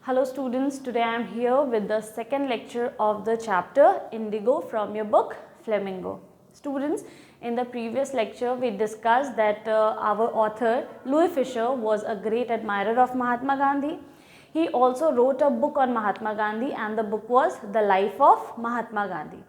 Hello students, today I am here with the second lecture of the chapter Indigo from your book Flamingo. Students, in the previous lecture we discussed that our author Louis Fisher was a great admirer of Mahatma Gandhi. He also wrote a book on Mahatma Gandhi and the book was The Life of Mahatma Gandhi.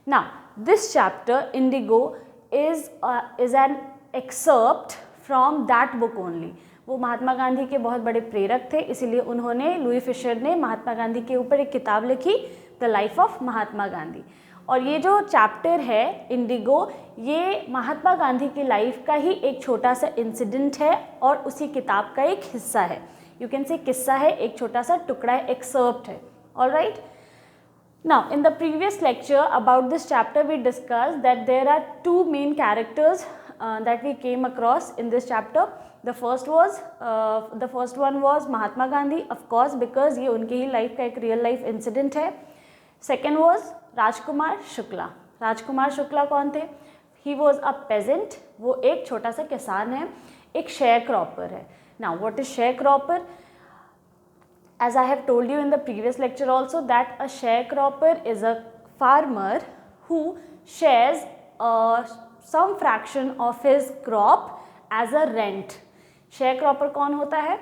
Now, this chapter Indigo is an excerpt from that book only. वो महात्मा गांधी के बहुत बड़े प्रेरक थे, इसीलिए उन्होंने Louis Fischer ने महात्मा गांधी के ऊपर एक किताब लिखी the life of Mahatma Gandhi. और ये जो चैप्टर है इंडिगो, ये महात्मा गांधी की लाइफ का ही एक छोटा सा इंसिडेंट है और उसी किताब का एक हिस्सा है। यू कैन से किस्सा है, एक छोटा सा टुकड़ा है, एक्सर्प्ट है। Alright, now in the previous lecture about this chapter we discussed that there are two main characters that we came across in this chapter. The first one was Mahatma Gandhi, of course, because ये उनके ही life का एक real life incident है. Second was Rajkumar Shukla. Rajkumar Shukla कौन थे? He was a peasant. वो एक छोटा सा किसान है, एक शेयर क्रॉपर है. Now what is sharecropper? As I have told you in the previous lecture also that a sharecropper is a farmer who shares some fraction of his crop as a rent. शेयरक्रॉपर कौन होता है?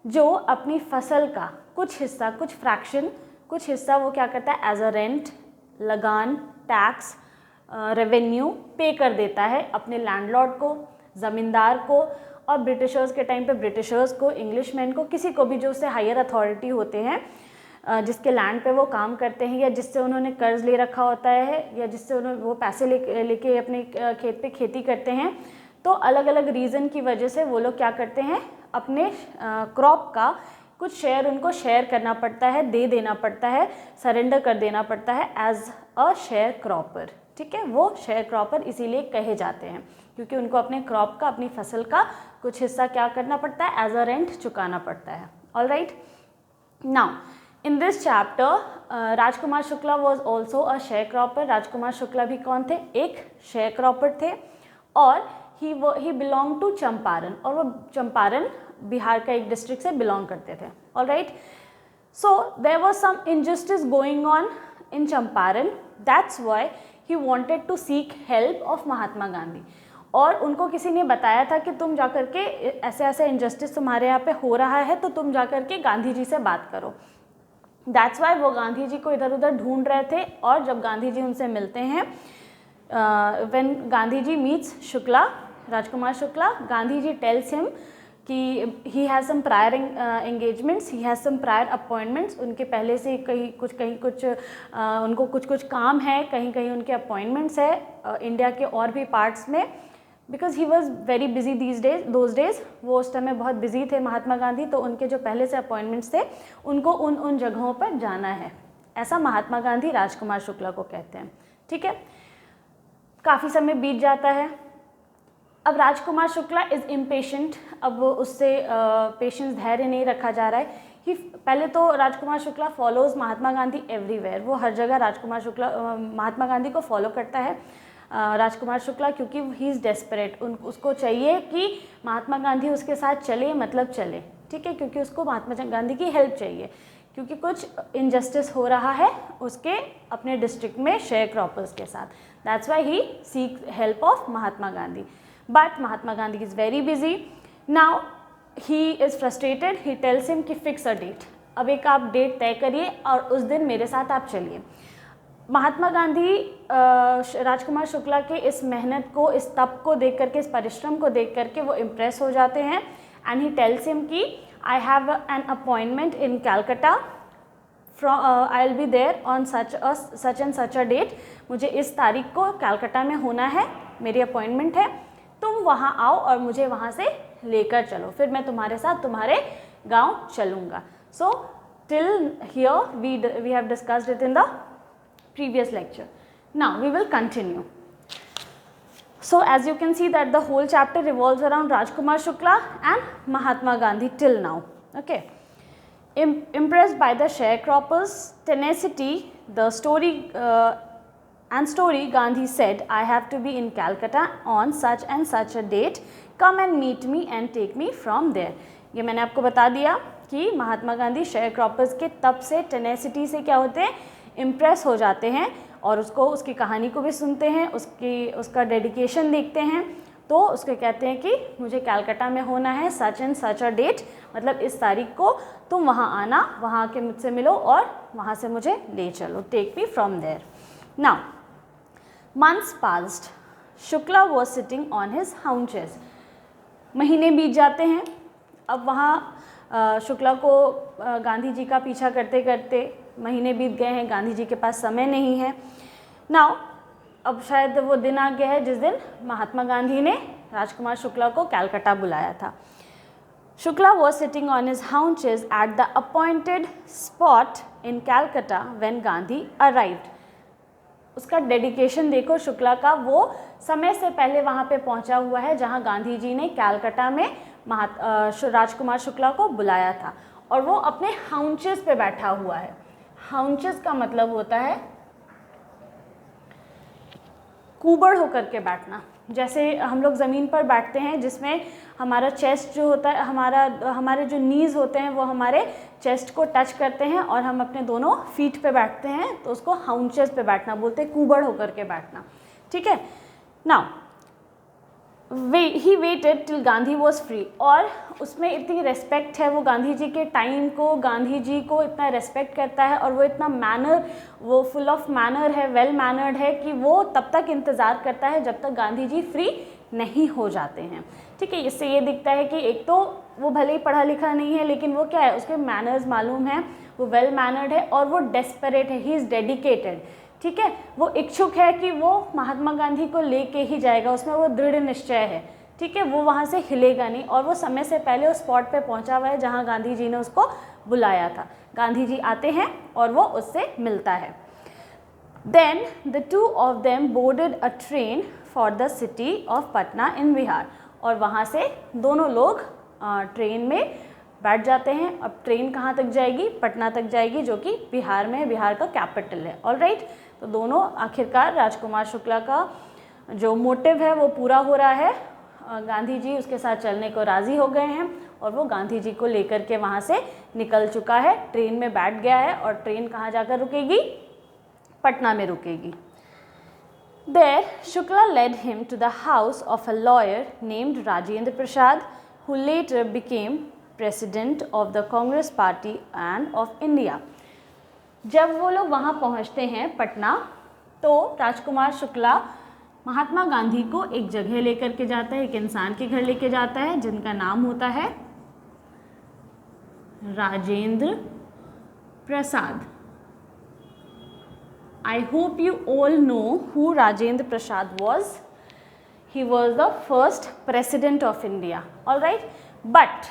जो अपनी फसल का कुछ हिस्सा, कुछ फ्रैक्शन, कुछ हिस्सा वो क्या करता है? एज अ रेंट, लगान, टैक्स, रेवेन्यू पे कर देता है अपने लैंडलॉर्ड को, ज़मींदार को, और ब्रिटिशर्स के टाइम पे ब्रिटिशर्स को, इंग्लिशमैन को, किसी को भी जो उससे हायर अथॉरिटी होते हैं, जिसके लैंड पे वो काम करते हैं या जिससे उन्होंने कर्ज ले रखा होता है या जिससे उन्होंने वो पैसे लेके अपने खेत पे खेती करते हैं. तो अलग अलग रीज़न की वजह से वो लोग क्या करते हैं, अपने क्रॉप का कुछ शेयर उनको शेयर करना पड़ता है, दे देना पड़ता है, सरेंडर कर देना पड़ता है एज अ शेयर क्रॉपर. ठीक है, वो शेयर क्रॉपर इसीलिए कहे जाते हैं क्योंकि उनको अपने क्रॉप का, अपनी फसल का कुछ हिस्सा क्या करना पड़ता है? एज अ रेंट चुकाना पड़ता है. Alright, now in this chapter Rajkumar Shukla was also a sharecropper. Rajkumar Shukla भी कौन थे? एक शेयर क्रॉपर थे और ही बिलोंग टू चंपारण, और वो चंपारण बिहार का एक डिस्ट्रिक्ट से बिलोंग करते थे. Alright, so there was some injustice going on in Champaran, that's why he wanted to seek help of Mahatma Gandhi. और उनको किसी ने बताया था कि तुम जाकर के ऐसे ऐसे इनजस्टिस तुम्हारे यहाँ पे हो रहा है तो तुम जाकर के गांधी जी से बात करो. दैट्स वाई वो गांधी जी को इधर उधर ढूंढ रहे थे. और जब गांधी जी उनसे मिलते हैं, when Gandhi ji meets Shukla, Rajkumar Shukla, Gandhi ji tells him कि he has some prior engagements, he has some prior appointments. उनके पहले से कहीं कुछ उनको कुछ काम है, कहीं उनके अपॉइंटमेंट्स है इंडिया के और भी पार्ट्स में. Because he was very busy those days, वो उस टाइम में बहुत बिजी थे महात्मा गांधी. तो उनके जो पहले से अपॉइंटमेंट्स थे उनको उन जगहों पर जाना है. ऐसा महात्मा गांधी राजकुमार शुक्ला को कहते हैं. ठीक है, काफ़ी समय बीत जाता है. अब राजकुमार शुक्ला इज़ इम्पेशेंट. अब उससे पेशेंस, धैर्य नहीं रखा जा रहा है. पहले तो राजकुमार शुक्ला फॉलोज़ महात्मा गांधी एवरीवेयर. वो हर जगह राजकुमार शुक्ला महात्मा गांधी को फॉलो करता है राजकुमार शुक्ला, क्योंकि ही इज़ डेस्परेट. उसको चाहिए कि महात्मा गांधी उसके साथ चले, मतलब चले. ठीक है, क्योंकि उसको महात्मा गांधी की हेल्प चाहिए क्योंकि कुछ इनजस्टिस हो रहा है उसके अपने डिस्ट्रिक्ट में शेयर क्रॉपर्स के साथ. That's why he seek help of Mahatma Gandhi. But Mahatma Gandhi is very busy. Now he is frustrated. He tells him कि फिक्स अ डेट. अब एक आप डेट तय करिए और उस दिन मेरे साथ आप चलिए. महात्मा गांधी राजकुमार शुक्ला के इस मेहनत को, इस तप को देख करके, इस परिश्रम को देख करके वो इम्प्रेस हो जाते हैं. एंड ही टेल्स हिम कि I have an appointment in Calcutta, I will be there on such and such a date. मुझे इस तारीख को कैलकटा में होना है, मेरी अपॉइंटमेंट है, तुम वहाँ आओ और मुझे वहाँ से लेकर चलो, फिर मैं तुम्हारे साथ तुम्हारे गांव चलूँगा. So till here we have discussed it in the previous lecture. Now we will continue. So as you can see that the whole chapter revolves around Rajkumar Shukla and Mahatma Gandhi till now. Okay. Impressed by the sharecroppers' tenacity, the story Gandhi said, I have to be in Calcutta on such and such a date. Come and meet me and take me from there. ये मैंने आपको बता दिया कि Mahatma Gandhi share croppers के तब से tenacity से क्या होते हैं, इम्प्रेस हो जाते हैं और उसकी कहानी को भी सुनते हैं, उसका डेडिकेशन देखते हैं, तो उसको कहते हैं कि मुझे कलकत्ता में होना है, सच एंड सच अ डेट, मतलब इस तारीख को तुम वहाँ आना, वहाँ आके मुझसे मिलो और वहाँ से मुझे ले चलो, take me from there. Now months passed, Shukla was sitting on his haunches. महीने बीत जाते हैं। अब वहाँ शुक्ला को गांधी जी का पीछा करते करते महीने बीत गए हैं, गांधी जी के पास समय नहीं है। नाउ अब शायद वो दिन आ गया है जिस दिन महात्मा गांधी ने राजकुमार शुक्ला को कलकत्ता बुलाया था। Shukla was sitting on his haunches at the appointed spot in Calcutta when Gandhi arrived. उसका डेडिकेशन देखो शुक्ला का, वो समय से पहले वहाँ पे पहुँचा हुआ है जहाँ गांधी जी ने कलकत्ता में राजकुमार शुक्ला को बुलाया था, और वो अपने हाउंचेस पे बैठा हुआ है। हाउंचेस का मतलब होता है कुबड़ होकर के बैठना, जैसे हम लोग ज़मीन पर बैठते हैं जिसमें हमारा चेस्ट जो होता है, हमारे जो नीज़ होते हैं वो हमारे चेस्ट को टच करते हैं और हम अपने दोनों फीट पे बैठते हैं, तो उसको हाउंचेस पे बैठना बोलते हैं, कुबड़ होकर के बैठना। ठीक है। Now he waited till Gandhi was free, और उसमें इतनी रेस्पेक्ट है, वो गांधी जी के टाइम को, गांधी जी को इतना रेस्पेक्ट करता है और वो इतना वो फुल ऑफ मैनर है, वेल मैनर्ड है कि वो तब तक इंतज़ार करता है जब तक गांधी जी फ्री नहीं हो जाते हैं। ठीक है। इससे ये दिखता है कि एक तो वो भले ही पढ़ा लिखा नहीं है, लेकिन वो क्या है, उसके मैनर्स मालूम है, वो वेल मैनर्ड है और वो डेस्परेट है, ही इज़ डेडिकेटेड। ठीक है। वो इच्छुक है कि वो महात्मा गांधी को लेके ही जाएगा, उसमें वो दृढ़ निश्चय है। ठीक है। वो वहाँ से हिलेगा नहीं, और वो समय से पहले उस स्पॉट पे पहुँचा हुआ है जहाँ गांधी जी ने उसको बुलाया था। गांधी जी आते हैं और वो उससे मिलता है। Then the two of them boarded a train for the city of Patna in Bihar, और वहाँ से दोनों लोग ट्रेन में बैठ जाते हैं। अब ट्रेन कहाँ तक जाएगी, पटना तक जाएगी, जो कि बिहार में है, बिहार का कैपिटल है। ऑलराइट। तो दोनों आखिरकार राजकुमार शुक्ला का जो मोटिव है वो पूरा हो रहा है, गांधी जी उसके साथ चलने को राज़ी हो गए हैं और वो गांधी जी को लेकर के वहाँ से निकल चुका है, ट्रेन में बैठ गया है, और ट्रेन कहाँ जाकर रुकेगी, पटना में रुकेगी। There, Shukla led him to the house of a lawyer named Rajendra Prasad, who later became president of the Congress Party and of India. जब वो लोग वहाँ पहुँचते हैं पटना, तो राजकुमार शुक्ला महात्मा गांधी को एक जगह लेकर के जाता है, एक इंसान के घर लेके जाता है जिनका नाम होता है Rajendra Prasad. I hope you all know who Rajendra Prasad was. He was the first president of India. All right. But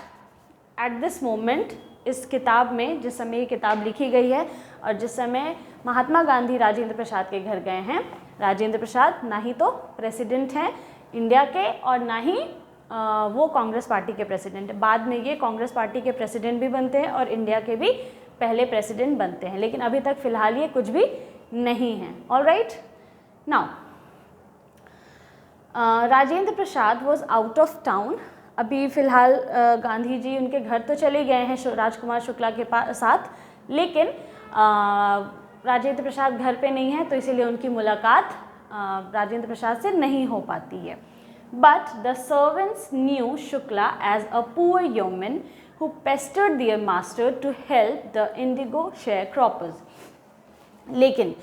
at this moment, इस किताब में जिस समय ये किताब लिखी गई है और जिस समय महात्मा गांधी राजेंद्र प्रसाद के घर गए हैं, राजेंद्र प्रसाद ना ही तो प्रेसिडेंट हैं इंडिया के और ना ही वो कांग्रेस पार्टी के प्रेसिडेंट। बाद में ये कांग्रेस पार्टी के प्रेसिडेंट भी बनते हैं और इंडिया के भी पहले प्रेसिडेंट बनते हैं, लेकिन अभी तक फ़िलहाल ये कुछ भी नहीं है। All right. Now Rajendra Prasad was out of town. अभी फ़िलहाल गांधी जी उनके घर तो चले गए हैं राजकुमार शुक्ला के साथ, लेकिन राजेंद्र प्रसाद घर पे नहीं है, तो इसीलिए उनकी मुलाकात राजेंद्र प्रसाद से नहीं हो पाती है। But the servants knew Shukla as a poor yeoman who pestered their master to help the indigo sharecroppers. लेकिन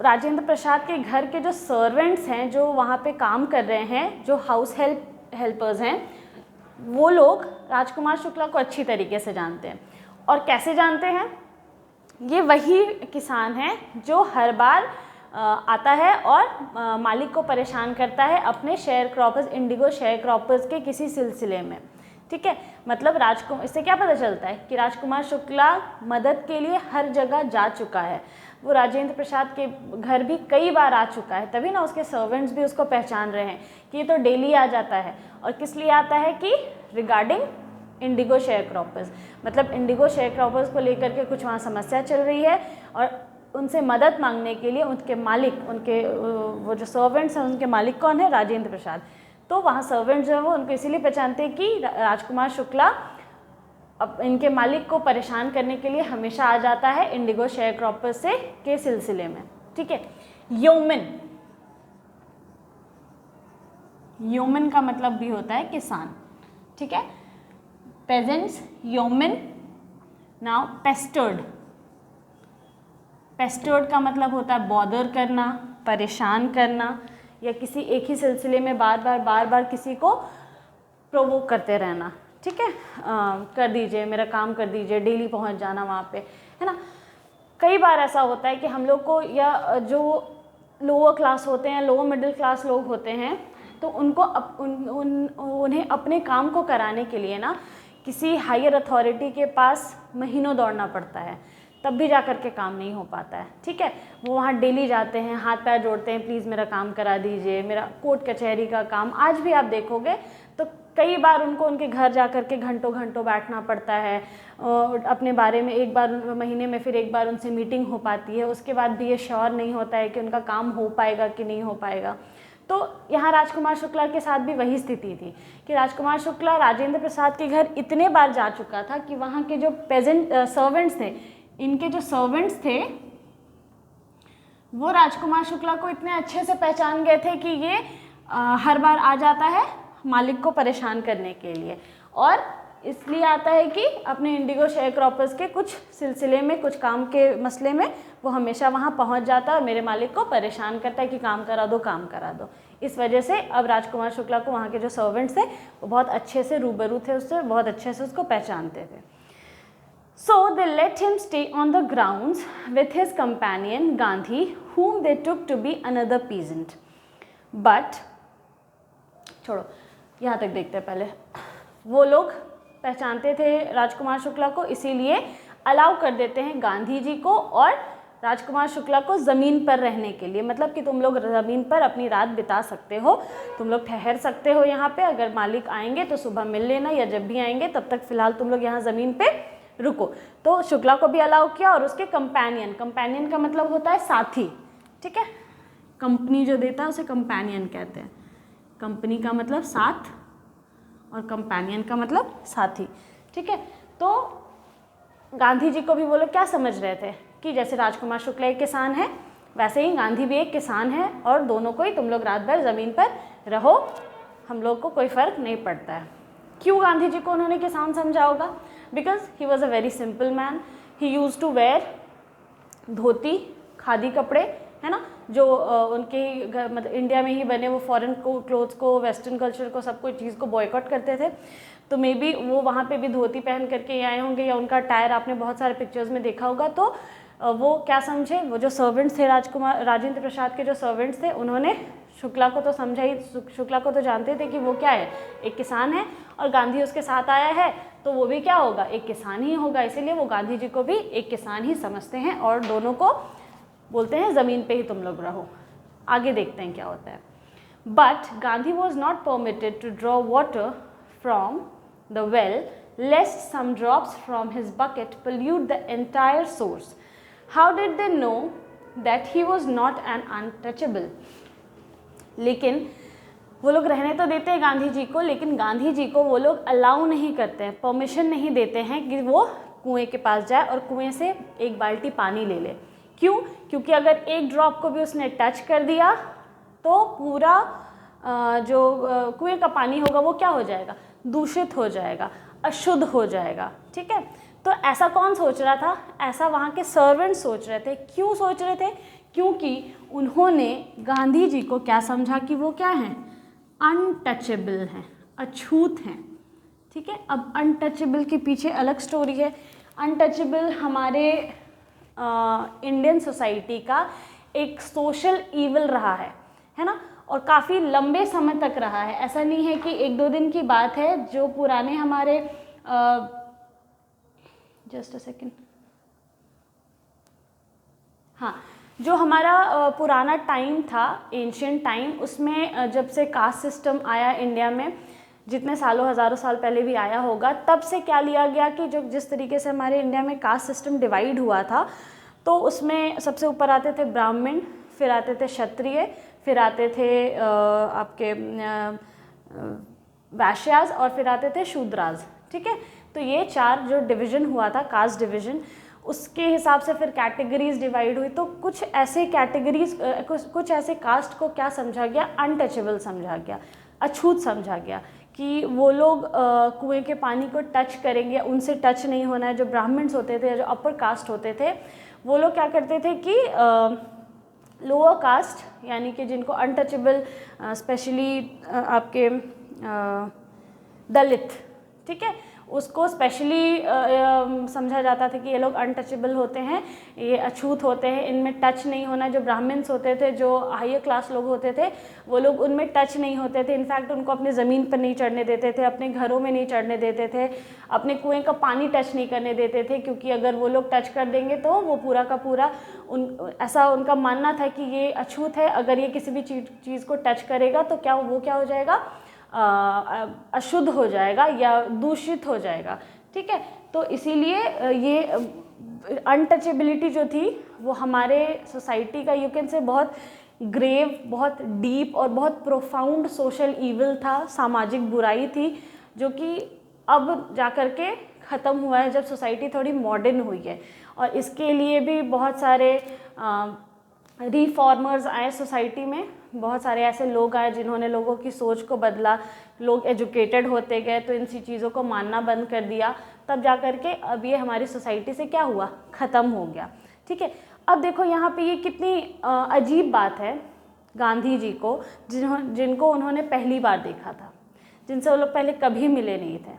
राजेंद्र प्रसाद के घर के जो सर्वेंट्स हैं, जो वहाँ पे काम कर रहे हैं, जो हाउस हेल्पर्स हैं, वो लोग राजकुमार शुक्ला को अच्छी तरीके से जानते हैं। और कैसे जानते हैं? ये वही किसान है जो हर बार आता है और मालिक को परेशान करता है अपने share croppers, Indigo share croppers के किसी सिलसिले में। ठीक है। मतलब इससे क्या पता चलता है कि राजकुमार शुक्ला मदद के लिए हर जगह जा चुका है। वो राजेंद्र प्रसाद के घर भी कई बार आ चुका है, तभी ना उसके सर्वेंट्स भी उसको पहचान रहे हैं कि ये तो डेली आ जाता है। और किस लिए आता है कि रिगार्डिंग इंडिगो शेयर क्रॉपर्स, मतलब इंडिगो शेयर क्रॉपर्स को लेकर के कुछ वहाँ समस्या चल रही है और उनसे मदद मांगने के लिए उनके मालिक, उनके वो जो सर्वेंट्स हैं, उनके मालिक कौन है? राजेंद्र प्रसाद। तो वहाँ सर्वेंट जो है वो उनको इसीलिए पहचानते हैं कि राजकुमार शुक्ला अब इनके मालिक को परेशान करने के लिए हमेशा आ जाता है इंडिगो शेयरक्रॉपर से के सिलसिले में। ठीक है। योमन, योमन का मतलब भी होता है किसान। ठीक है। Pageants, Yeoman. नाउ पेस्टर्ड, पेस्टर्ड का मतलब होता है बॉदर करना, परेशान करना, या किसी एक ही सिलसिले में बार बार किसी को प्रोवोक करते रहना। ठीक है। कर दीजिए, मेरा काम कर दीजिए, डेली पहुंच जाना वहाँ पे, है ना। कई बार ऐसा होता है कि हम लोग को, या जो लोअर क्लास होते हैं, लोअर मिडिल क्लास लोग होते हैं, तो उनको उन्हें अपने काम को कराने के लिए ना किसी हायर अथॉरिटी के पास महीनों दौड़ना पड़ता है, तब भी जा कर के काम नहीं हो पाता है। ठीक है। वो वहाँ डेली जाते हैं, हाथ पैर जोड़ते हैं, प्लीज़ मेरा काम करा दीजिए, मेरा कोर्ट कचहरी का काम। आज भी आप देखोगे तो कई बार उनको उनके घर जा कर के घंटों घंटों बैठना पड़ता है अपने बारे में। एक बार महीने में फिर एक बार उनसे मीटिंग हो पाती है, उसके बाद भी ये श्योर नहीं होता है कि उनका काम हो पाएगा कि नहीं हो पाएगा। तो यहाँ राजकुमार शुक्ला के साथ भी वही स्थिति थी कि राजकुमार शुक्ला राजेंद्र प्रसाद के घर इतने बार जा चुका था कि वहाँ के जो पेजेंट सर्वेंट्स थे, इनके जो सर्वेंट्स थे, वो राजकुमार शुक्ला को इतने अच्छे से पहचान गए थे कि ये हर बार आ जाता है मालिक को परेशान करने के लिए, और इसलिए आता है कि अपने इंडिगो शेयरक्रॉपर्स के कुछ सिलसिले में, कुछ काम के मसले में वो हमेशा वहाँ पहुँच जाता है और मेरे मालिक को परेशान करता है कि काम करा दो, काम करा दो। इस वजह से अब राजकुमार शुक्ला को वहाँ के जो सर्वेंट्स थे वो बहुत अच्छे से रूबरू थे उससे, बहुत अच्छे से उसको पहचानते थे। So they let him stay on the grounds with his companion Gandhi, whom they took to be another peasant. But छोड़ो, यहाँ तक देखते हैं पहले। वो लोग पहचानते थे राजकुमार शुक्ला को, इसीलिए अलाउ कर देते हैं गांधी जी को और राजकुमार शुक्ला को ज़मीन पर रहने के लिए। मतलब कि तुम लोग ज़मीन पर अपनी रात बिता सकते हो, तुम लोग ठहर सकते हो यहाँ पे, अगर मालिक आएंगे तो सुबह मिल लेना, या जब भी आएंगे तब तक फ़िलहाल तुम लोग यहाँ ज़मीन पे रुको। तो शुक्ला को भी अलाउ किया और उसके कंपेनियन, कंपेनियन का मतलब होता है साथी। ठीक है। कंपनी जो देता है उसे कंपेनियन कहते हैं। कंपनी का मतलब साथ और कंपेनियन का मतलब साथी। ठीक है। तो गांधी जी को भी वो लोग क्या समझ रहे थे कि जैसे राजकुमार शुक्ला एक किसान है, वैसे ही गांधी भी एक किसान है, और दोनों को ही तुम लोग रात भर ज़मीन पर रहो, हम लोग को कोई फ़र्क नहीं पड़ता है। क्यों गांधी जी को उन्होंने किसान समझा होगा? Because he was a very simple man. He use to wear dhoti, khadi कपड़े, है ना, जो उनके घर मतलब इंडिया में ही बने, वो फॉरेन को क्लोथ्स को, वेस्टर्न कल्चर को, सब कोई चीज़ को बॉयकॉट करते थे। तो मे बी वो वहाँ पे भी धोती पहन करके आए होंगे, या उनका टायर आपने बहुत सारे पिक्चर्स में देखा होगा। तो वो क्या समझे, वो जो सर्वेंट्स थे राजेंद्र प्रसाद के जो सर्वेंट्स थे, उन्होंने शुक्ला को तो समझा ही, शुक्ला को तो जानते थे कि वो क्या है, एक किसान है, और गांधी उसके साथ आया है तो वो भी क्या होगा, एक किसान ही होगा। इसीलिए वो गांधी जी को भी एक किसान ही समझते हैं और दोनों को बोलते हैं ज़मीन पे ही तुम लोग रहो। आगे देखते हैं क्या होता है। But Gandhi was not permitted to draw water from the well lest some drops from his bucket pollute the entire source. How did they know that he was not an untouchable? लेकिन वो लोग रहने तो देते हैं गांधी जी को, लेकिन गांधी जी को वो लोग अलाउ नहीं करते हैं, परमिशन नहीं देते हैं कि वो कुएं के पास जाए और कुएं से एक बाल्टी पानी ले ले। क्यों? क्योंकि अगर एक ड्रॉप को भी उसने टच कर दिया तो पूरा जो कुएं का पानी होगा वो क्या हो जाएगा, दूषित हो जाएगा, अशुद्ध हो जाएगा। ठीक है। तो ऐसा कौन सोच रहा था? ऐसा वहाँ के सर्वेंट सोच रहे थे। क्यों सोच रहे थे? क्योंकि उन्होंने गांधी जी को क्या समझा कि वो क्या हैं, अनटचेबल हैं, अछूत हैं। ठीक है। अब अनटचेबल के पीछे अलग स्टोरी है। अनटचेबल हमारे इंडियन सोसाइटी का एक सोशल ईवल रहा है ना, और काफ़ी लंबे समय तक रहा है। ऐसा नहीं है कि एक दो दिन की बात है। जो पुराने हमारे जस्ट अ सेकेंड, हाँ, जो हमारा पुराना टाइम था, एंशियंट टाइम, उसमें जब से कास्ट सिस्टम आया इंडिया में, जितने सालों हज़ारों साल पहले भी आया होगा, तब से क्या लिया गया कि जो जिस तरीके से हमारे इंडिया में कास्ट सिस्टम डिवाइड हुआ था, तो उसमें सबसे ऊपर आते थे ब्राह्मण, फिर आते थे क्षत्रिय, फिर आते थे आपके वैश्याज और फिर आते थे शूद्राज, ठीक है। तो ये 4 जो डिवीज़न हुआ था, कास्ट डिवीज़न, उसके हिसाब से फिर कैटेगरीज डिवाइड हुई। तो कुछ ऐसे कैटेगरीज, कुछ ऐसे कास्ट को क्या समझा गया, अनटचेबल समझा गया, अछूत समझा गया कि वो लोग कुएं के पानी को टच करेंगे, उनसे टच नहीं होना है। जो ब्राह्मण्स होते थे, जो अपर कास्ट होते थे, वो लोग क्या करते थे कि लोअर कास्ट यानी कि जिनको अनटचेबल, स्पेशली आपके दलित, ठीक है, उसको स्पेशली समझा जाता था कि ये लोग अनटचेबल होते हैं, ये अछूत होते हैं, इनमें टच नहीं होना। जो ब्राह्मण्स होते थे, जो हायर क्लास लोग होते थे, वो लोग उनमें टच नहीं होते थे। इनफैक्ट उनको अपने ज़मीन पर नहीं चढ़ने देते थे, अपने घरों में नहीं चढ़ने देते थे, अपने कुएं का पानी टच नहीं करने देते थे, क्योंकि अगर वो लोग टच कर देंगे तो वो पूरा का पूरा ऐसा उनका मानना था कि ये अछूत है, अगर ये किसी भी चीज़ को टच करेगा तो क्या हो जाएगा, अशुद्ध हो जाएगा या दूषित हो जाएगा, ठीक है। तो इसीलिए ये अनटचेबिलिटी जो थी वो हमारे सोसाइटी का, यू कैन से, बहुत ग्रेव, बहुत डीप और बहुत प्रोफाउंड सोशल ईविल था, सामाजिक बुराई थी, जो कि अब जाकर के ख़त्म हुआ है जब सोसाइटी थोड़ी मॉडर्न हुई है। और इसके लिए भी बहुत सारे रिफॉर्मर्स आए सोसाइटी में, बहुत सारे ऐसे लोग आए जिन्होंने लोगों की सोच को बदला, लोग एजुकेटेड होते गए, तो इन सी चीज़ों को मानना बंद कर दिया, तब जा कर के अब ये हमारी सोसाइटी से क्या हुआ, ख़त्म हो गया, ठीक है। अब देखो यहाँ पे ये कितनी अजीब बात है, गांधी जी को जिनको उन्होंने पहली बार देखा था, जिनसे वो लोग पहले कभी मिले नहीं थे,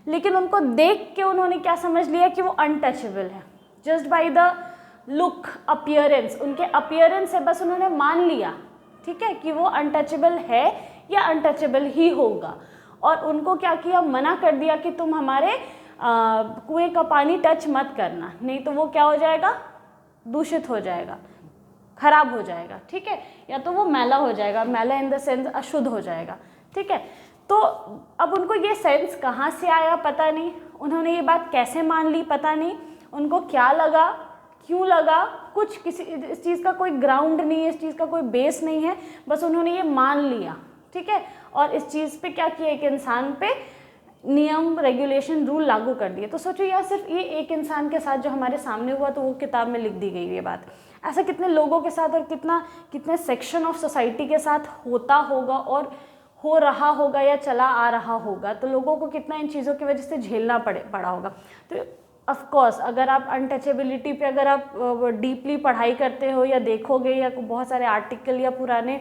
लेकिन उनको देख के उन्होंने क्या समझ लिया कि वो अनटचेबल है, just by the look, appearance, उनके अपीयरेंस से बस उन्होंने मान लिया, ठीक है, कि वो अनटचेबल है या अनटचेबल ही होगा। और उनको क्या किया, मना कर दिया कि तुम हमारे कुएं का पानी टच मत करना, नहीं तो वो क्या हो जाएगा, दूषित हो जाएगा, खराब हो जाएगा, ठीक है, या तो वो मैला हो जाएगा, मैला इन द सेंस अशुद्ध हो जाएगा, ठीक है। तो अब उनको ये सेंस कहाँ से आया पता नहीं, उन्होंने ये बात कैसे मान ली पता नहीं, उनको क्या लगा, क्यों लगा, कुछ किसी इस चीज़ का कोई ग्राउंड नहीं है, इस चीज़ का कोई बेस नहीं है, बस उन्होंने ये मान लिया, ठीक है। और इस चीज़ पे क्या किया, एक इंसान पे नियम, रेगुलेशन, रूल लागू कर दिए। तो सोचो यार, सिर्फ ये एक इंसान के साथ जो हमारे सामने हुआ, तो वो किताब में लिख दी गई ये बात, ऐसा कितने लोगों के साथ और कितने सेक्शन ऑफ सोसाइटी के साथ होता होगा और हो रहा होगा या चला आ रहा होगा, तो लोगों को कितना इन चीज़ों की वजह से झेलना पड़ा होगा। तो ऑफ कोर्स अगर आप अनटचेबिलिटी पे अगर आप डीपली पढ़ाई करते हो या देखोगे या बहुत सारे आर्टिकल या पुराने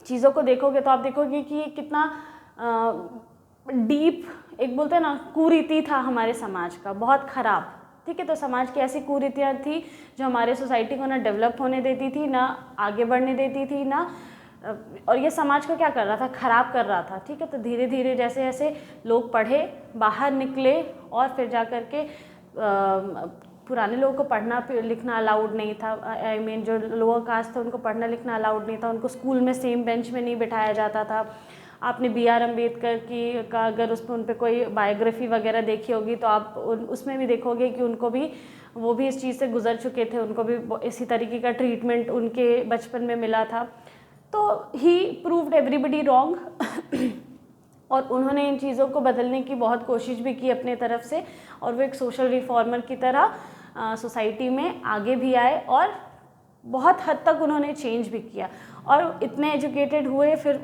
चीज़ों को देखोगे, तो आप देखोगे कि ये कितना डीप, एक बोलते हैं ना, कुरीति था हमारे समाज का, बहुत ख़राब, ठीक है। तो समाज की ऐसी कुरीतियाँ थी जो हमारे सोसाइटी को ना डेवलप होने देती थी, ना आगे बढ़ने देती थी, ना, और ये समाज को क्या कर रहा था, ख़राब कर रहा था, ठीक है। तो धीरे धीरे जैसे जैसे लोग पढ़े, बाहर निकले, और फिर जा कर के पुराने लोगों को पढ़ना लिखना अलाउड नहीं था, आई मीन जो लोअर कास्ट थे उनको पढ़ना लिखना अलाउड नहीं था, उनको स्कूल में सेम बेंच में नहीं बिठाया जाता था। आपने BR अम्बेडकर की का अगर उस पर उन पर कोई बायोग्राफी वगैरह देखी होगी तो आप उसमें भी देखोगे कि उनको भी, वो भी इस चीज़ से गुजर चुके थे, उनको भी इसी तरीके का ट्रीटमेंट उनके बचपन में मिला था। तो ही प्रूव्ड एवरीबडी रॉन्ग और उन्होंने इन चीज़ों को बदलने की बहुत कोशिश भी की अपने तरफ से, और वो एक सोशल रिफॉर्मर की तरह सोसाइटी में आगे भी आए और बहुत हद तक उन्होंने चेंज भी किया, और इतने एजुकेटेड हुए। फिर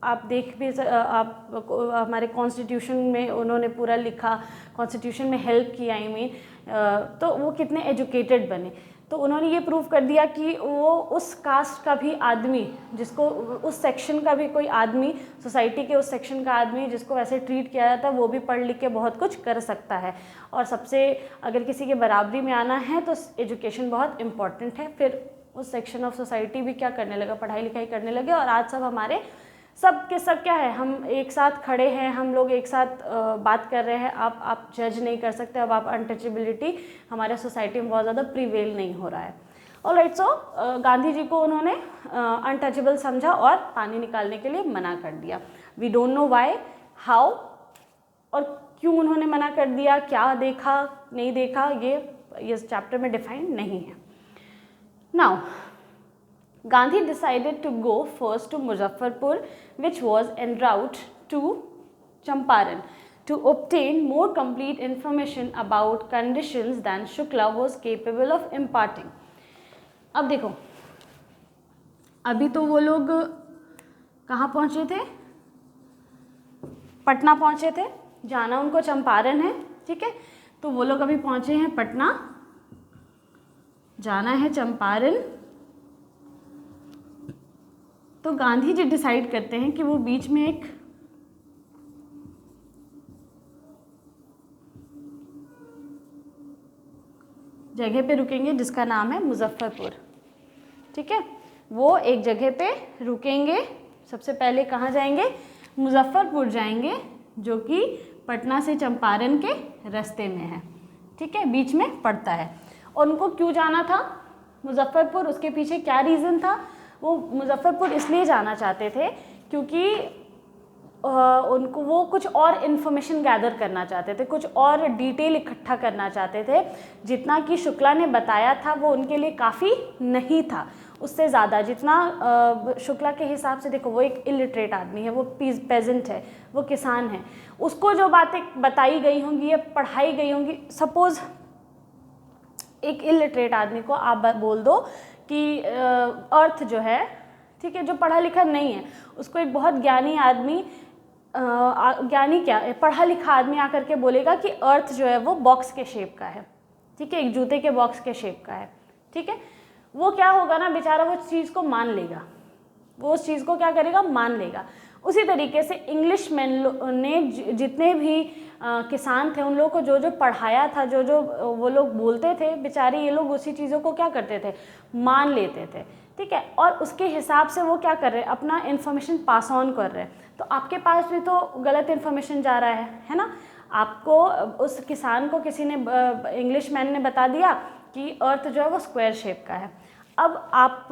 आप देख भी आप हमारे कॉन्स्टिट्यूशन में उन्होंने पूरा लिखा, कॉन्स्टिट्यूशन में हेल्प की, आई मीन, तो वो कितने एजुकेटेड बने। तो उन्होंने ये प्रूव कर दिया कि वो उस कास्ट का भी आदमी, जिसको उस सेक्शन का भी कोई आदमी, सोसाइटी के उस सेक्शन का आदमी जिसको वैसे ट्रीट किया जाता है, वो भी पढ़ लिख के बहुत कुछ कर सकता है। और सबसे अगर किसी के बराबरी में आना है तो एजुकेशन बहुत इम्पॉर्टेंट है। फिर उस सेक्शन ऑफ सोसाइटी भी क्या करने लगा, पढ़ाई लिखाई करने लगे, और आज सब हमारे सब के सब क्या है, हम एक साथ खड़े हैं, हम लोग एक साथ बात कर रहे हैं। आप जज नहीं कर सकते, अब आप अनटचेबिलिटी हमारे सोसाइटी में बहुत ज़्यादा प्रिवेल नहीं हो रहा है। ऑलराइट, सो गांधी जी को उन्होंने अनटचेबल समझा और पानी निकालने के लिए मना कर दिया। We don't know why, how, और क्यों उन्होंने मना कर दिया, क्या देखा नहीं देखा, ये इस चैप्टर में डिफाइन नहीं है। Now Gandhi decided to go first to Muzaffarpur, which was en route to Champaran, to obtain more complete information about conditions than Shukla was capable of imparting. अब देखो, अभी तो वो लोग कहाँ पहुँचे थे? पटना पहुँचे थे, जाना उनको चंपारण है, ठीक है। तो वो लोग अभी पहुँचे हैं पटना, जाना है चंपारण। तो गांधी जी डिसाइड करते हैं कि वो बीच में एक जगह पे रुकेंगे जिसका नाम है मुजफ्फरपुर, ठीक है। वो एक जगह पे रुकेंगे। सबसे पहले कहाँ जाएंगे? मुजफ्फरपुर जाएंगे, जो कि पटना से चंपारण के रास्ते में है, ठीक है, बीच में पड़ता है। और उनको क्यों जाना था मुजफ्फरपुर? उसके पीछे क्या रीज़न था? वो मुजफ्फरपुर इसलिए जाना चाहते थे क्योंकि उनको वो कुछ और इन्फॉर्मेशन गैदर करना चाहते थे, कुछ और डिटेल इकट्ठा करना चाहते थे। जितना कि शुक्ला ने बताया था वो उनके लिए काफ़ी नहीं था, उससे ज़्यादा जितना शुक्ला के हिसाब से, देखो वो एक इलिटरेट आदमी है, वो पेजेंट है, वो किसान है, उसको जो बातें बताई गई होंगी या पढ़ाई गई होंगी, सपोज़ एक इलिटरेट आदमी को आप बोल दो कि अर्थ जो है, ठीक है, जो पढ़ा लिखा नहीं है, उसको एक बहुत ज्ञानी आदमी, ज्ञानी क्या, पढ़ा लिखा आदमी आकर के बोलेगा कि अर्थ जो है वो बॉक्स के शेप का है, ठीक है, एक जूते के बॉक्स के शेप का है, ठीक है। वो क्या होगा ना, बेचारा वो चीज़ को मान लेगा, वो उस चीज़ को क्या करेगा, मान लेगा। उसी तरीके से इंग्लिश मैन ने जितने भी किसान थे उन लोगों को जो जो पढ़ाया था, जो जो वो लोग बोलते थे, बेचारे ये लोग उसी चीज़ों को क्या करते थे, मान लेते थे, ठीक है। और उसके हिसाब से वो क्या कर रहे हैं, अपना इन्फॉर्मेशन पास ऑन कर रहे हैं। तो आपके पास भी तो गलत इन्फॉर्मेशन जा रहा है ना। आपको उस किसान को किसी ने, इंग्लिश मैन ने बता दिया कि अर्थ जो है वो स्क्वायर शेप का है। अब आप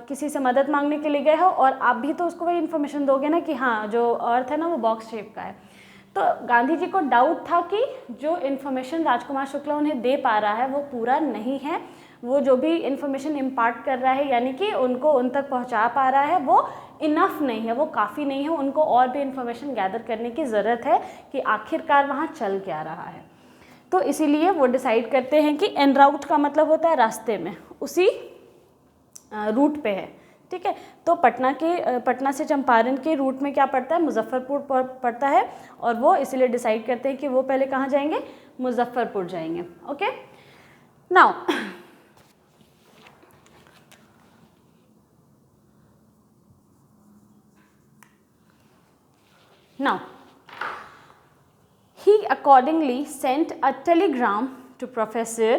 किसी से मदद मांगने के लिए गए हो और आप भी तो उसको वही इन्फॉर्मेशन दोगे ना कि हाँ जो अर्थ है ना वो बॉक्स शेप का है। तो गांधी जी को डाउट था कि जो इन्फॉर्मेशन राजकुमार शुक्ला उन्हें दे पा रहा है वो पूरा नहीं है, वो जो भी इन्फॉर्मेशन इम्पार्ट कर रहा है यानी कि उनको उन तक पहुंचा पा रहा है वो इनफ नहीं है, वो काफ़ी नहीं है, उनको और भी इन्फॉर्मेशन गैदर करने की ज़रूरत है कि आखिरकार वहाँ चल क्या रहा है। तो इसीलिए वो डिसाइड करते हैं कि एन राउट का मतलब होता है रास्ते में, उसी रूट पे है, ठीक है। तो पटना से चंपारण के रूट में क्या पड़ता है, मुजफ्फरपुर पड़ता है, और वो इसीलिए डिसाइड करते हैं कि वो पहले कहाँ जाएंगे, मुजफ्फरपुर जाएंगे। Okay, now he accordingly sent a telegram to Professor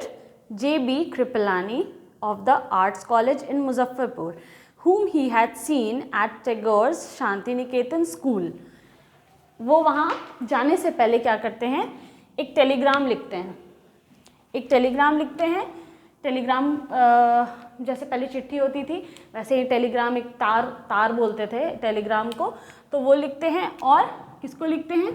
J.B. Kripalani of the Arts College in Muzaffarpur, whom he had seen at Tagore's Shanti Niketan School. वो वहाँ जाने से पहले क्या करते हैं, एक टेलीग्राम लिखते हैं। टेलीग्राम जैसे पहले चिट्ठी होती थी वैसे ही टेलीग्राम, एक तार बोलते थे टेलीग्राम को, तो वो लिखते हैं। और किसको लिखते हैं,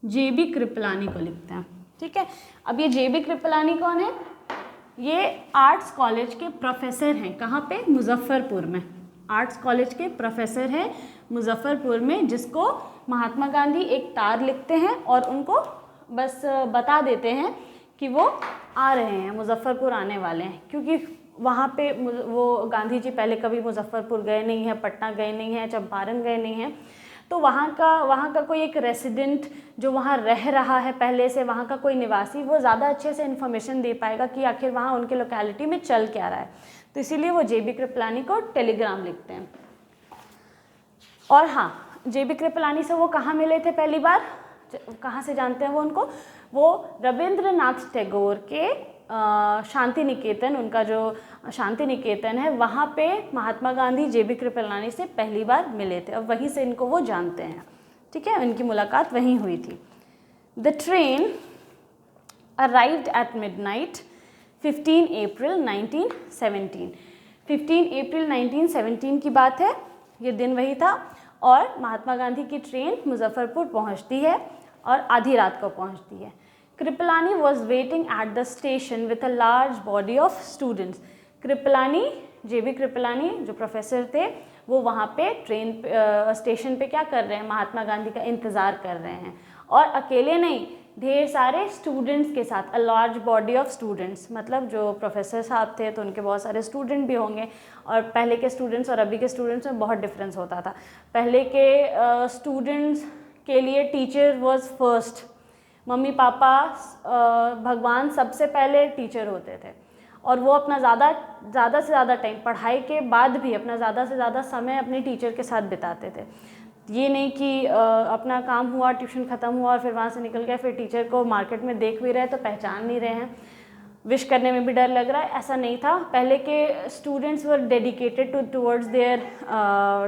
J.B. कृपलानी को लिखते हैं, ठीक है। अब ये J.B. कृपलानी कौन है, ये आर्ट्स कॉलेज के प्रोफेसर हैं। कहाँ पे, मुजफ्फरपुर में। आर्ट्स कॉलेज के प्रोफेसर हैं मुजफ्फरपुर में, जिसको महात्मा गांधी एक तार लिखते हैं और उनको बस बता देते हैं कि वो आ रहे हैं, मुजफ्फरपुर आने वाले हैं। क्योंकि वहाँ पे वो गांधी जी पहले कभी मुजफ्फरपुर गए नहीं हैं, पटना गए नहीं हैं, चंपारण गए नहीं हैं, तो वहाँ का कोई एक रेसिडेंट जो वहाँ रह रहा है पहले से, वहाँ का कोई निवासी, वो ज़्यादा अच्छे से इन्फॉर्मेशन दे पाएगा कि आखिर वहाँ उनके लोकेलिटी में चल क्या रहा है। तो इसीलिए वो J.B. कृपलानी को टेलीग्राम लिखते हैं। और हाँ, J.B. कृपलानी से वो कहाँ मिले थे पहली बार, कहाँ से जानते हैं वो उनको, वो रविंद्रनाथ टैगोर के शांति निकेतन, उनका जो शांति निकेतन है वहाँ पे महात्मा गांधी J.B. कृपलानी से पहली बार मिले थे, और वहीं से इनको वो जानते हैं, ठीक है, इनकी मुलाकात वहीं हुई थी। The train arrived at midnight 15 अप्रैल 1917। 15 अप्रैल 1917 की बात है, ये दिन वही था। और महात्मा गांधी की ट्रेन मुजफ्फरपुर पहुंचती है और आधी रात को पहुंचती है। Kripalani was waiting at the station with a large body of students. Kripalani, JB Kripalani जो प्रोफेसर थे, वो वहाँ पे ट्रेन स्टेशन पे क्या कर रहे हैं, महात्मा गांधी का इंतज़ार कर रहे हैं, और अकेले नहीं, ढेर सारे स्टूडेंट्स के साथ। A large body of students मतलब जो प्रोफेसर साहब थे तो उनके बहुत सारे स्टूडेंट भी होंगे, और पहले के स्टूडेंट्स और अभी के स्टूडेंट्स में बहुत डिफरेंस होता था। पहले के स्टूडेंट्स के लिए teacher was first, mummy papa भगवान सबसे पहले टीचर होते थे, और वो अपना ज़्यादा से ज़्यादा टाइम पढ़ाई के बाद भी अपना ज़्यादा से ज़्यादा समय अपने टीचर के साथ बिताते थे। ये नहीं कि अपना काम हुआ, ट्यूशन ख़त्म हुआ और फिर वहाँ से निकल गए, फिर टीचर को मार्केट में देख भी रहे तो पहचान नहीं रहे हैं, विश करने में भी डर लग रहा है, ऐसा नहीं था। पहले के students were dedicated towards their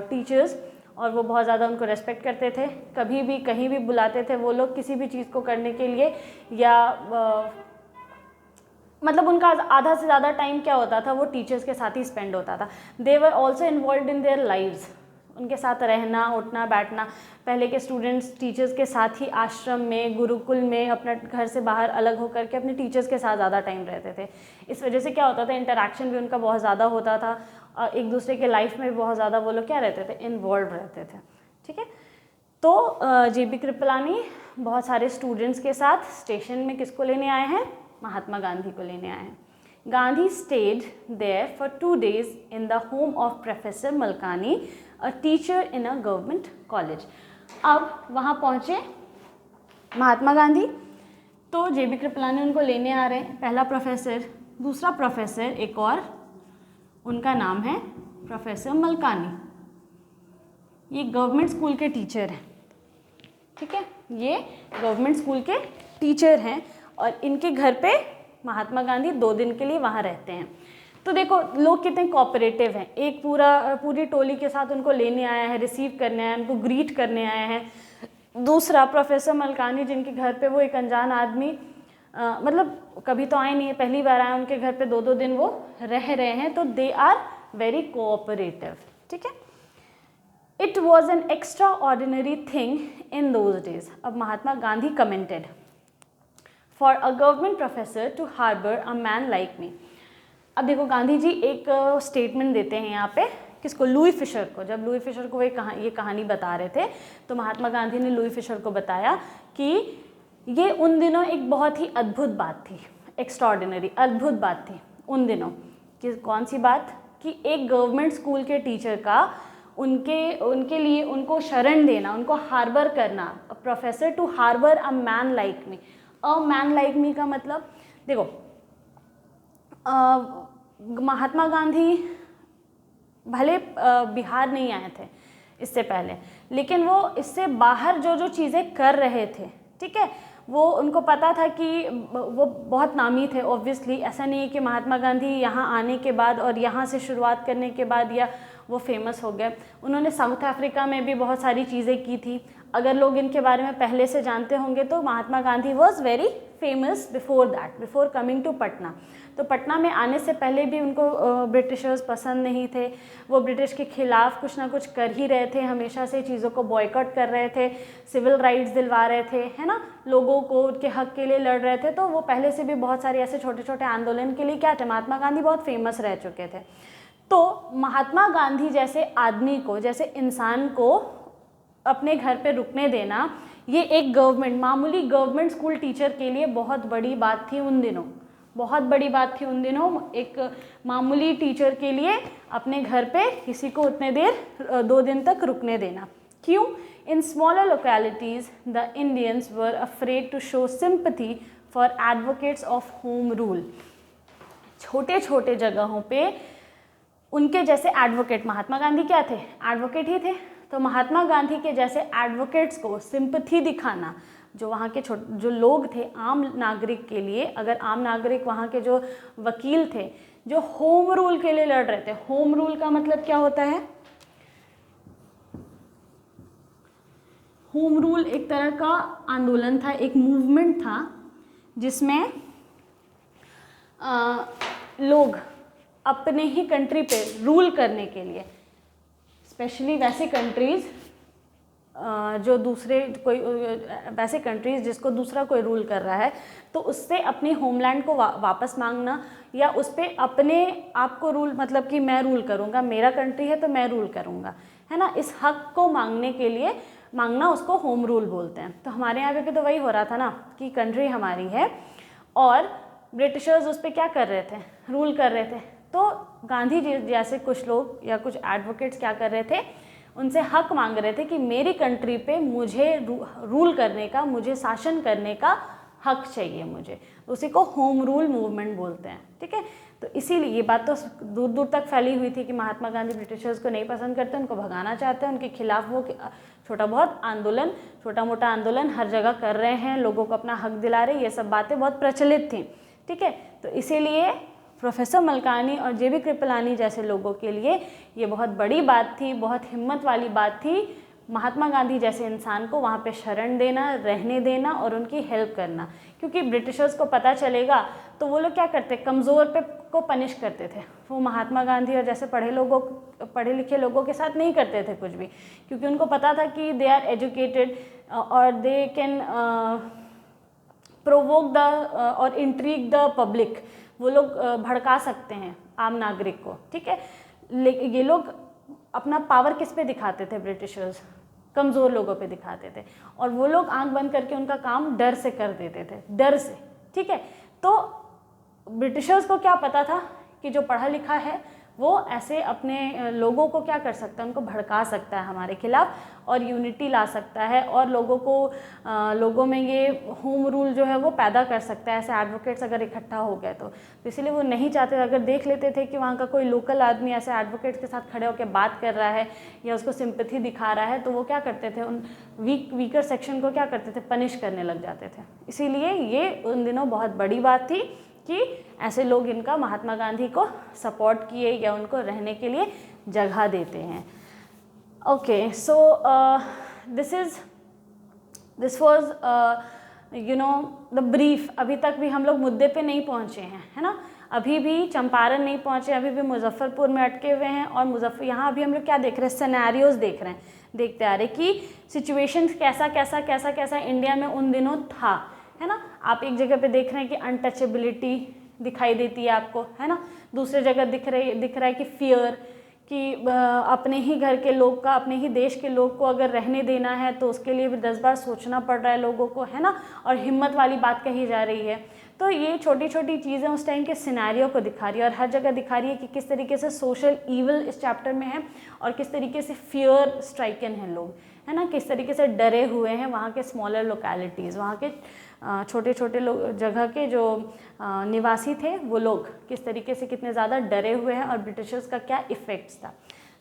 teachers, और वो बहुत ज़्यादा उनको रेस्पेक्ट करते थे। कभी भी कहीं भी बुलाते थे वो लोग किसी भी चीज़ को करने के लिए, या मतलब उनका आधा से ज़्यादा टाइम क्या होता था, वो टीचर्स के साथ ही स्पेंड होता था। They were also involve in their lives, उनके साथ रहना, उठना, बैठना। पहले के स्टूडेंट्स टीचर्स के साथ ही आश्रम में, गुरुकुल में, अपना घर से बाहर अलग होकर के अपने टीचर्स के साथ ज़्यादा टाइम रहते थे। इस वजह से क्या होता था, इंटरेक्शन भी उनका बहुत ज़्यादा होता था, और एक दूसरे के लाइफ में भी बहुत ज़्यादा वो लोग क्या रहते थे, इन्वॉल्व रहते थे। ठीक है, तो JB कृपलानी बहुत सारे स्टूडेंट्स के साथ स्टेशन में किसको लेने आए हैं, महात्मा गांधी को लेने आए हैं। Gandhi stayed there for 2 days in the home of professor Malkani, a teacher in a government college. अब वहाँ पहुँचे महात्मा गांधी, तो JB कृपलानी उनको लेने आ रहे हैं, पहला प्रोफेसर, दूसरा प्रोफेसर एक और, उनका नाम है प्रोफेसर मलकानी। ये गवर्नमेंट स्कूल के टीचर हैं, ठीक है, ये गवर्नमेंट स्कूल के टीचर हैं, और इनके घर पे महात्मा गांधी 2 दिन के लिए वहाँ रहते हैं। तो देखो लोग कितने कोऑपरेटिव हैं, एक पूरी टोली के साथ उनको लेने आया है, रिसीव करने आया है, उनको ग्रीट करने आए हैं। दूसरा प्रोफेसर मलकानी, जिनके घर पे वो एक अनजान आदमी मतलब कभी तो आए नहीं है, पहली बार आए, उनके घर पे 2-2 दिन वो रह रहे हैं, तो दे आर वेरी कोऑपरेटिव। ठीक है, it was an extra ordinary thing in those days. अब Mahatma Gandhi commented, for a government professor to harbour a man like me. अब देखो गांधी जी एक स्टेटमेंट देते हैं यहाँ पे, किसको, लुई फिशर को। जब लुई फिशर को ये कहानी बता रहे थे, तो महात्मा गांधी ने लुई फिशर को बताया कि ये उन दिनों एक बहुत ही अद्भुत बात थी, एक्स्ट्राऑर्डिनरी अद्भुत बात थी उन दिनों। कि कौन सी बात, कि एक गवर्नमेंट स्कूल के टीचर का उनके लिए उनको शरण देना, उनको हार्बर करना, professor to harbour a man like me. A man like me का मतलब देखो, महात्मा गांधी भले बिहार नहीं आए थे इससे पहले, लेकिन वो इससे बाहर जो चीज़ें कर रहे थे, ठीक है, वो उनको पता था कि वो बहुत नामी थे। ऑब्वियसली ऐसा नहीं है कि महात्मा गांधी यहाँ आने के बाद और यहाँ से शुरुआत करने के बाद या वो फेमस हो गए। उन्होंने साउथ अफ्रीका में भी बहुत सारी चीज़ें की थी। अगर लोग इनके बारे में पहले से जानते होंगे तो Mahatma Gandhi was very famous before that, before coming to Patna. तो पटना में आने से पहले भी उनको ब्रिटिशर्स पसंद नहीं थे, वो ब्रिटिश के खिलाफ कुछ ना कुछ कर ही रहे थे, हमेशा से चीज़ों को बॉयकॉट कर रहे थे, सिविल राइट्स दिलवा रहे थे, है ना, लोगों को उनके हक के लिए लड़ रहे थे। तो वो पहले से भी बहुत सारे ऐसे छोटे छोटे आंदोलन के लिए क्या थे, महात्मा गांधी बहुत फेमस रह चुके थे। तो महात्मा गांधी जैसे आदमी को, जैसे इंसान को अपने घर पे रुकने देना, ये एक मामूली गवर्नमेंट स्कूल टीचर के लिए बहुत बड़ी बात थी उन दिनों, बहुत बड़ी बात थी उन दिनों। एक मामूली टीचर के लिए अपने घर पे किसी को उतने देर 2 दिन तक रुकने देना। क्यों? In smaller localities the Indians were afraid to show sympathy for advocates of home rule. छोटे छोटे जगहों पे उनके जैसे एडवोकेट, महात्मा गांधी क्या थे, एडवोकेट ही थे, तो महात्मा गांधी के जैसे एडवोकेट्स को सिंपैथी दिखाना, जो वहाँ के जो लोग थे आम नागरिक के लिए, अगर आम नागरिक वहाँ के जो वकील थे जो होम रूल के लिए लड़ रहे थे। होम रूल का मतलब क्या होता है, होम रूल एक तरह का आंदोलन था, एक मूवमेंट था जिसमें लोग अपने ही कंट्री पे रूल करने के लिए, स्पेशली वैसे कंट्रीज़ जो दूसरे कोई वैसे कंट्रीज़ जिसको दूसरा कोई रूल कर रहा है, तो उससे अपनी होमलैंड को वापस मांगना, या उस पर अपने आप को रूल, मतलब कि मैं रूल करूँगा, मेरा कंट्री है तो मैं रूल करूँगा, है ना, इस हक को मांगने के लिए मांगना उसको होम रूल बोलते हैं। तो हमारे यहाँ पे भी तो वही हो रहा था ना कि कंट्री हमारी है और ब्रिटिशर्स उस पर क्या कर रहे थे, रूल कर रहे थे। तो गांधी जी जैसे कुछ लोग या कुछ एडवोकेट्स क्या कर रहे थे, उनसे हक मांग रहे थे कि मेरी कंट्री पे मुझे रूल करने का, मुझे शासन करने का हक चाहिए मुझे। उसी को होम रूल मूवमेंट बोलते हैं, ठीक है। तो इसीलिए ये बात तो दूर दूर तक फैली हुई थी कि महात्मा गांधी ब्रिटिशर्स को नहीं पसंद करते, उनको भगाना चाहते हैं, उनके खिलाफ वो छोटा बहुत आंदोलन, छोटा मोटा आंदोलन हर जगह कर रहे हैं, लोगों को अपना हक दिला रहे, ये सब बातें बहुत प्रचलित थी, ठीक है। तो इसीलिए प्रोफेसर मलकानी और जे बी कृपलानी जैसे लोगों के लिए ये बहुत बड़ी बात थी, बहुत हिम्मत वाली बात थी, महात्मा गांधी जैसे इंसान को वहाँ पे शरण देना, रहने देना और उनकी हेल्प करना। क्योंकि ब्रिटिशर्स को पता चलेगा तो वो लोग क्या करते, कमज़ोर पे को पनिश करते थे। वो महात्मा गांधी और जैसे पढ़े लिखे लोगों के साथ नहीं करते थे कुछ भी, क्योंकि उनको पता था कि दे आर एजुकेटेड और दे कैन प्रोवोक द और इंट्रीग द पब्लिक। वो लोग भड़का सकते हैं आम नागरिक को, ठीक है। लेकिन ये लोग अपना पावर किस पे दिखाते थे, ब्रिटिशर्स कमज़ोर लोगों पे दिखाते थे, और वो लोग आंख बंद करके उनका काम डर से कर देते थे, डर से, ठीक है। तो ब्रिटिशर्स को क्या पता था कि जो पढ़ा लिखा है वो ऐसे अपने लोगों को क्या कर सकता है, उनको भड़का सकता है हमारे खिलाफ और यूनिटी ला सकता है, और लोगों में ये होम रूल जो है वो पैदा कर सकता है, ऐसे एडवोकेट्स अगर इकट्ठा हो गए तो इसलिए वो नहीं चाहते। अगर देख लेते थे कि वहाँ का कोई लोकल आदमी ऐसे एडवोकेट्स के साथ खड़े होकर बात कर रहा है या उसको सिंपैथी दिखा रहा है, तो वो क्या करते थे, उन वीकर सेक्शन को क्या करते थे, पनिश करने लग जाते थे। इसीलिए ये उन दिनों बहुत बड़ी बात थी कि ऐसे लोग इनका महात्मा गांधी को सपोर्ट किए या उनको रहने के लिए जगह देते हैं। Okay, so this was the brief. अभी तक भी हम लोग मुद्दे पे नहीं पहुंचे हैं, है ना। अभी भी चंपारण नहीं पहुंचे, अभी भी मुजफ्फरपुर में अटके हुए हैं, और यहाँ अभी हम लोग क्या देख रहे हैं, सिनेरियोज देख रहे हैं, देखते आ रहे कि सिचुएशन कैसा इंडिया में उन दिनों था, है ना। आप एक जगह पे देख रहे हैं कि अनटचेबिलिटी दिखाई देती है आपको, है ना। दूसरे जगह दिख रहा है कि फियर, कि अपने ही घर के लोग का, अपने ही देश के लोग को अगर रहने देना है तो उसके लिए भी 10 बार सोचना पड़ रहा है लोगों को, है ना। और हिम्मत वाली बात कही जा रही है। तो ये छोटी छोटी चीज़ें उस टाइम के सिनेरियो को दिखा रही है, और हर जगह दिखा रही है कि किस तरीके से सोशल ईविल इस चैप्टर में है और किस तरीके से फियर स्ट्राइकन है लोग, है ना। किस तरीके से डरे हुए हैं वहाँ के स्मॉलर लोकेलिटीज़, वहाँ के छोटे छोटे लोग, जगह के जो निवासी थे वो लोग किस तरीके से कितने ज़्यादा डरे हुए हैं और ब्रिटिशर्स का क्या इफ़ेक्ट्स था।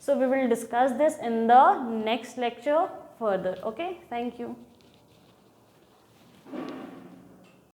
So we will discuss this in the next lecture further. Okay, thank you.